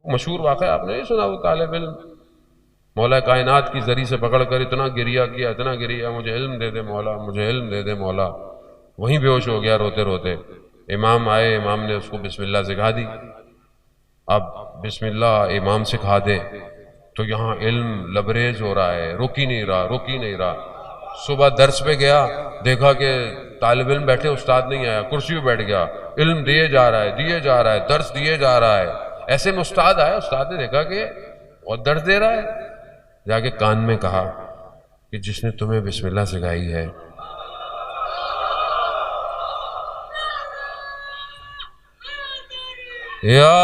مشہور واقعہ آپ نے نہیں سنا، وہ طالب علم مولا کائنات کی زری سے پکڑ کر اتنا گریا کیا، اتنا گریا، مجھے علم دے دے مولا، مجھے علم دے دے مولا، وہیں بے ہوش ہو گیا روتے روتے۔ امام آئے، امام نے اس کو بسم اللہ سکھا دی۔ اب بسم اللہ امام سکھا دے تو یہاں علم لبریز ہو رہا ہے، رک ہی نہیں رہا، رک ہی نہیں رہا۔ صبح درس پہ گیا، دیکھا کہ طالب علم بیٹھے، استاد نہیں آیا، کرسی پہ بیٹھ گیا، علم دیے جا رہا ہے، دیے جا رہا ہے، درس دیے جا رہا ہے۔ ایسے میں استاد آیا، استاد نے دیکھا کہ اور درس دے رہا ہے، جا کے کان میں کہا کہ جس نے تمہیں بسم اللہ سکھائی ہے یا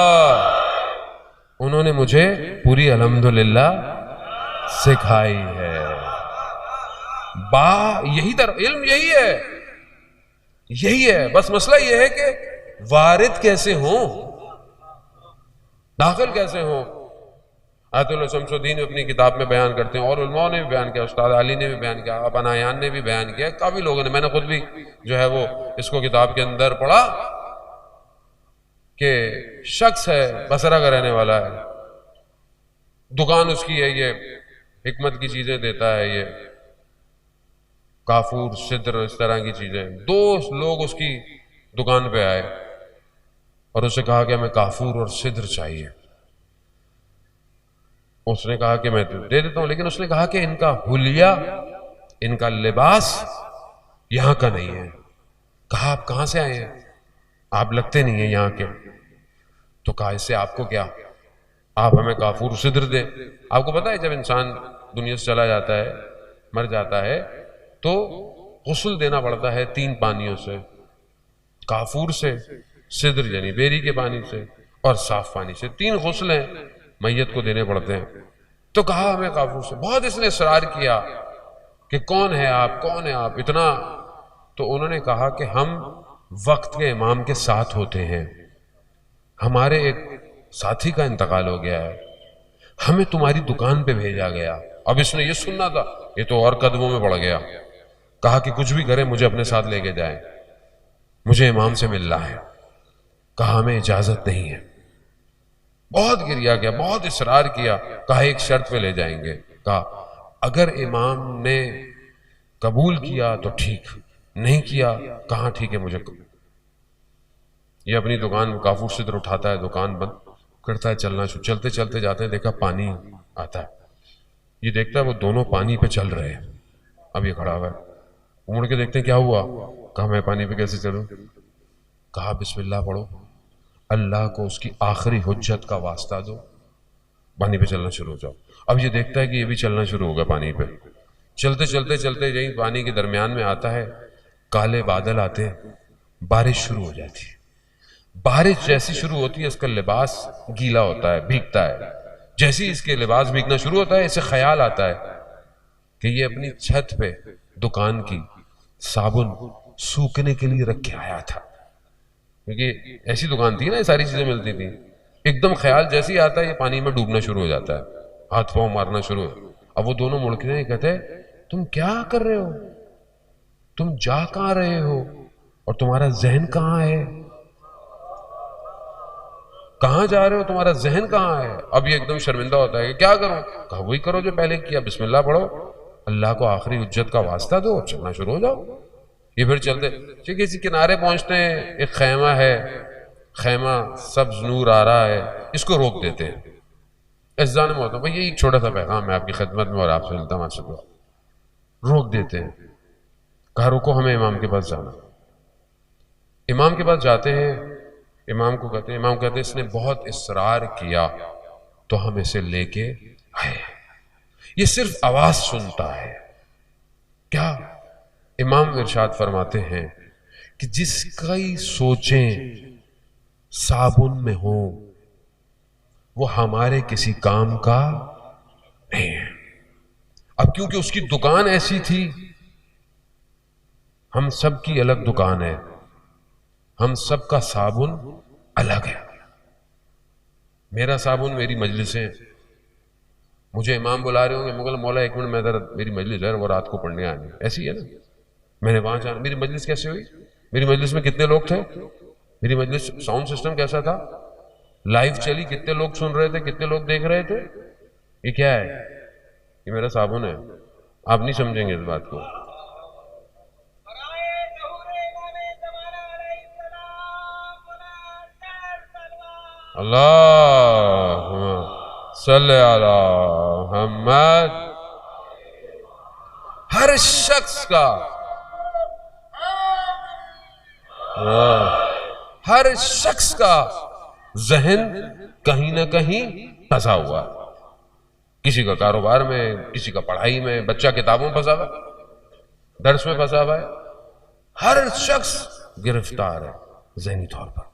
انہوں نے مجھے پوری الحمدللہ سکھائی ہے۔ یہی علم یہی ہے، یہی ہے، بس مسئلہ یہ ہے کہ وارد کیسے ہوں، داخل کیسے ہوں۔ آیت اللہ شمس الدین اپنی کتاب میں بیان کرتے ہیں، اور علماء نے بھی بیان کیا، استاد علی نے بھی بیان کیا، ابن عیان نے بھی بیان کیا، کافی لوگوں نے، میں نے خود بھی جو ہے وہ اس کو کتاب کے اندر پڑھا کہ شخص ہے، بصرہ کا رہنے والا ہے، دکان اس کی ہے، یہ حکمت کی چیزیں دیتا ہے، یہ کافور، سدر، اس طرح کی چیزیں۔ دو لوگ اس کی دکان پہ آئے اور اسے کہا کہ ہمیں کافور اور سدر چاہیے۔ اس نے کہا کہ میں دے دیتا ہوں، لیکن اس نے کہا کہ ان کا حلیہ، ان کا لباس یہاں کا نہیں ہے۔ کہا آپ کہاں سے آئے ہیں؟ آپ لگتے نہیں ہیں یہاں کے۔ تو کہا اس سے آپ کو کیا، آپ ہمیں کافور سدر دیں۔ آپ کو پتا ہے جب انسان دنیا سے چلا جاتا ہے، مر جاتا ہے، تو غسل دینا پڑتا ہے 3 پانیوں سے، کافور سے، سدر یعنی بیری کے پانی سے، اور صاف پانی سے۔ 3 غسل ہیں میت کو دینے پڑتے ہیں۔ تو کہا ہمیں کافور سے۔ بہت اس نے اصرار کیا کہ کون ہے آپ، کون ہے آپ اتنا۔ تو انہوں نے کہا کہ ہم وقت کے امام کے ساتھ ہوتے ہیں، ہمارے ایک ساتھی کا انتقال ہو گیا ہے، ہمیں تمہاری دکان پہ بھیجا گیا۔ اب اس نے یہ سننا تھا، یہ تو اور قدموں میں پڑ گیا۔ کہا کہ کچھ بھی کریں مجھے اپنے ساتھ لے کے جائیں، مجھے امام سے ملنا ہے۔ کہا ہمیں اجازت نہیں ہے۔ بہت گریا کیا، بہت اصرار کیا۔ کہا ایک شرط پہ لے جائیں گے۔ کہا اگر امام نے قبول کیا تو ٹھیک، نہیں کیا، کہاں ٹھیک ہے مجھے۔ یہ اپنی دکان کافور سدر اٹھاتا ہے، دکان بند کرتا ہے، چلنا شروع۔ چلتے چلتے جاتے ہیں، دیکھا پانی آتا ہے، یہ دیکھتا ہے وہ دونوں پانی پہ چل رہے ہیں۔ اب یہ کھڑا ہوا ہے، مڑ کے دیکھتے ہیں کیا ہوا۔ کہا میں پانی پہ کیسے چلوں؟ کہا بسم اللہ پڑھو، اللہ کو اس کی آخری حجت کا واسطہ دو، پانی پہ چلنا شروع ہو جاؤ۔ اب یہ دیکھتا ہے کہ یہ بھی چلنا شروع ہوگا پانی پہ۔ چلتے چلتے چلتے یہیں پانی کے درمیان میں آتا ہے، کالے بادل آتے ہیں، بارش شروع ہو جاتی ہے۔ بارش جیسی شروع ہوتی ہے، اس کا لباس گیلا ہوتا ہے، بھیگتا ہے۔ جیسی اس کے لباس بھیگنا شروع ہوتا ہے، اسے خیال آتا ہے کہ یہ اپنی چھت پہ دکان کی صابن سوکھنے کے لیے رکھ کے آیا تھا، کیونکہ ایسی دکان تھی نا، یہ ساری چیزیں ملتی تھیں۔ ایک دم خیال جیسے ہی آتا ہے، یہ پانی میں ڈوبنا شروع ہو جاتا ہے، ہاتھ پاؤں مارنا شروع ہو۔ اب وہ دونوں مڑ کے کہتے ہیں تم کیا کر رہے ہو، تم جا کہاں رہے ہو، اور تمہارا ذہن کہاں ہے، کہاں جا رہے ہو، تمہارا ذہن کہاں ہے۔ اب یہ ایک دم شرمندہ ہوتا ہے کہ کیا کروں؟ کہا وہی کرو جو پہلے کیا، بسم اللہ پڑھو، اللہ کو آخری حجت کا واسطہ دو، چلنا شروع ہو جاؤ۔ یہ پھر چلتے کسی کنارے پہنچتے ہیں، ایک خیمہ ہے، خیمہ سبز نور آ رہا ہے، اس کو روک دیتے ہیں۔ اذان میں ہوتا ہے بھائی، یہ ایک چھوٹا سا پیغام ہے آپ کی خدمت میں اور آپ سے التماس ہے، روک دیتے ہیں۔ کہا رکو، ہمیں امام کے پاس جانا۔ امام کے پاس جاتے ہیں، امام کو کہتے ہیں، امام کہتے ہیں اس نے بہت اصرار کیا تو ہم اسے لے کے آئے، یہ صرف آواز سنتا ہے۔ کیا امام ارشاد فرماتے ہیں کہ جس کی سوچیں صابن میں ہوں وہ ہمارے کسی کام کا نہیں ہے۔ اب کیونکہ اس کی دکان ایسی تھی، ہم سب کی الگ دکان ہے، ہم سب کا صابن الگ ہے۔ میرا صابن میری مجلسیں، مجھے امام بلا رہے ہوں گے، مگر مولا ایک منٹ میں ذرا، میری مجلس ہے وہ رات کو پڑھنے آنی، ایسی ہے نا، میں نے وہاں جانا۔ میری مجلس کیسے ہوئی؟ میری مجلس میں کتنے لوگ تھے؟ میری مجلس ساؤنڈ سسٹم کیسا تھا؟ لائیو چلی، کتنے لوگ سن رہے تھے، کتنے لوگ دیکھ رہے تھے. یہ کیا ہے؟ یہ میرا صابن ہے. آپ نہیں سمجھیں گے اس بات کو. اللہم صلی علی محمد. ہر شخص کا ذہن کہیں نہ کہیں پھنسا ہوا. کسی کا کاروبار میں، کسی کا پڑھائی میں، بچہ کتابوں میں پھنسا ہوا، درس میں پھنسا ہوا ہے. ہر شخص گرفتار ہے ذہنی طور پر.